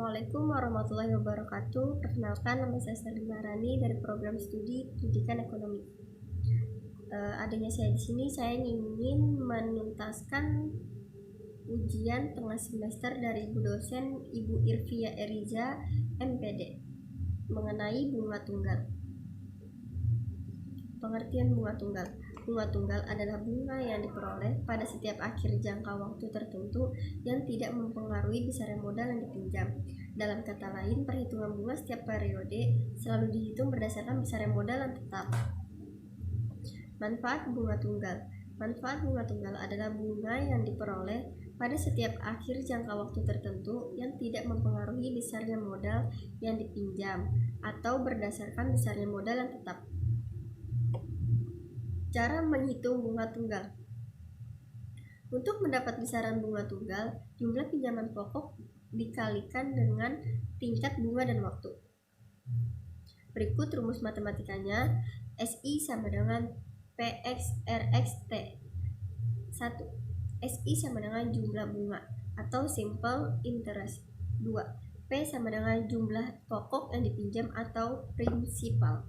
Assalamualaikum warahmatullahi wabarakatuh. Perkenalkan, nama saya Salima Rani dari program studi Pendidikan Ekonomi. Adanya saya di sini, saya ingin menuntaskan ujian tengah semester dari Ibu dosen Ibu Irvia Eriza, MPD, mengenai bunga tunggal. Pengertian bunga tunggal. Bunga tunggal adalah bunga yang diperoleh pada setiap akhir jangka waktu tertentu yang tidak mempengaruhi besarnya modal yang dipinjam. Dalam kata lain, perhitungan bunga setiap periode selalu dihitung berdasarkan besarnya modal yang tetap. Manfaat bunga tunggal. Manfaat bunga tunggal adalah bunga yang diperoleh pada setiap akhir jangka waktu tertentu yang tidak mempengaruhi besarnya modal yang dipinjam atau berdasarkan besarnya modal yang tetap. Cara menghitung bunga tunggal. Untuk mendapat besaran bunga tunggal, jumlah pinjaman pokok dikalikan dengan tingkat bunga dan waktu. Berikut rumus matematikanya. SI sama dengan PX RX T. 1. SI sama dengan jumlah bunga atau simple interest. 2. P sama dengan jumlah pokok yang dipinjam atau prinsipal.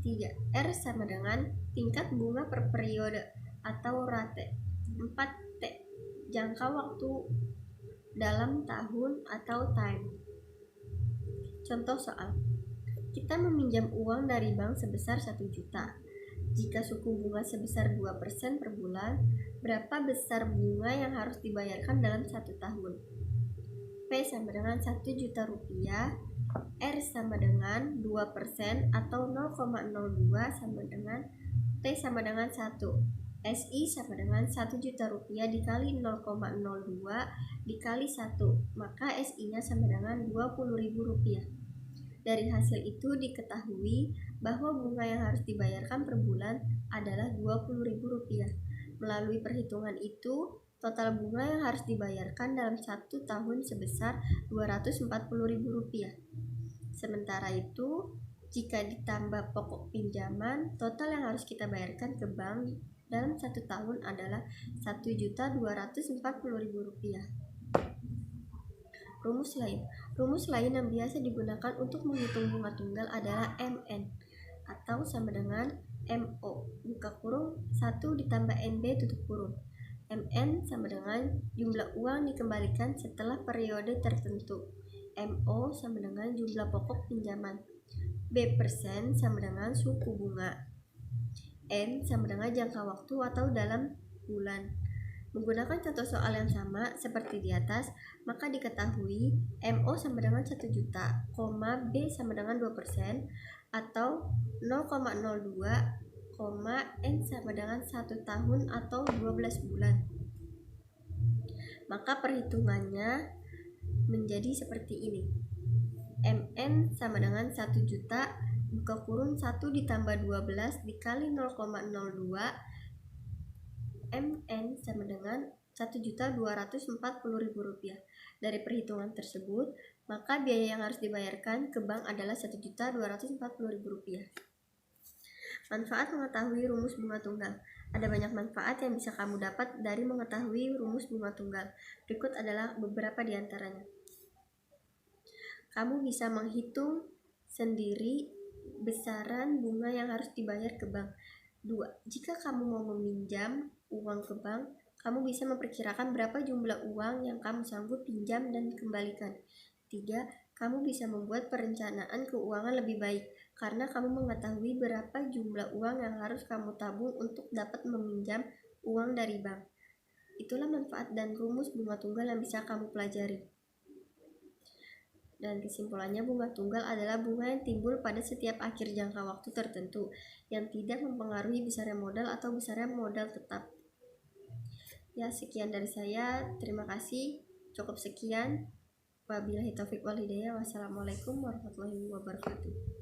3. R sama dengan tingkat bunga per periode atau rate. 4. T, jangka waktu dalam tahun atau time. Contoh soal. Kita meminjam uang dari bank sebesar 1 juta. Jika suku bunga sebesar 2% per bulan, berapa besar bunga yang harus dibayarkan dalam 1 tahun? P sama dengan 1 juta rupiah. R sama dengan 2% atau 0,02 sama dengan T sama dengan 1. SI sama dengan 1 juta rupiah dikali 0,02 dikali 1, maka SI-nya sama dengan 20.000 rupiah. Dari hasil itu diketahui bahwa bunga yang harus dibayarkan per bulan adalah 20.000 rupiah. Melalui perhitungan itu, total bunga yang harus dibayarkan dalam 1 tahun sebesar 240.000 rupiah. Sementara itu, jika ditambah pokok pinjaman, total yang harus kita bayarkan ke bank dalam 1 tahun adalah 1.240.000 rupiah. Rumus lain. Rumus lain yang biasa digunakan untuk menghitung bunga tunggal adalah MN atau sama dengan MO buka kurung 1 ditambah NB tutup kurung. MN sama dengan jumlah uang dikembalikan setelah periode tertentu. MO sama dengan jumlah pokok pinjaman. B persen sama dengan suku bunga. N sama dengan jangka waktu atau dalam bulan. Menggunakan contoh soal yang sama seperti di atas, maka diketahui MO sama dengan 1 juta, B sama dengan 2% atau 0,02, N sama dengan 1 tahun atau 12 bulan. Maka perhitungannya menjadi seperti ini. MN sama dengan 1 juta buka kurung 1 ditambah 12 dikali 0,02, MN sama dengan 1.240.000 rupiah. Dari perhitungan tersebut, maka biaya yang harus dibayarkan ke bank adalah 1.240.000 rupiah. Manfaat mengetahui rumus bunga tunggal. Ada banyak manfaat yang bisa kamu dapat dari mengetahui rumus bunga tunggal. Berikut adalah beberapa di antaranya. Kamu bisa menghitung sendiri besaran bunga yang harus dibayar ke bank. 2. Jika kamu mau meminjam uang ke bank, kamu bisa memperkirakan berapa jumlah uang yang kamu sanggup pinjam dan kembalikan. 3. Kamu bisa membuat perencanaan keuangan lebih baik karena kamu mengetahui berapa jumlah uang yang harus kamu tabung untuk dapat meminjam uang dari bank. Itulah manfaat dan rumus bunga tunggal yang bisa kamu pelajari. Dan kesimpulannya, bunga tunggal adalah bunga yang timbul pada setiap akhir jangka waktu tertentu yang tidak mempengaruhi besarnya modal atau besarnya modal tetap. Ya, sekian dari saya. Terima kasih. Cukup sekian. Wabillahi taufiq wal hidayah. Wassalamualaikum warahmatullahi wabarakatuh.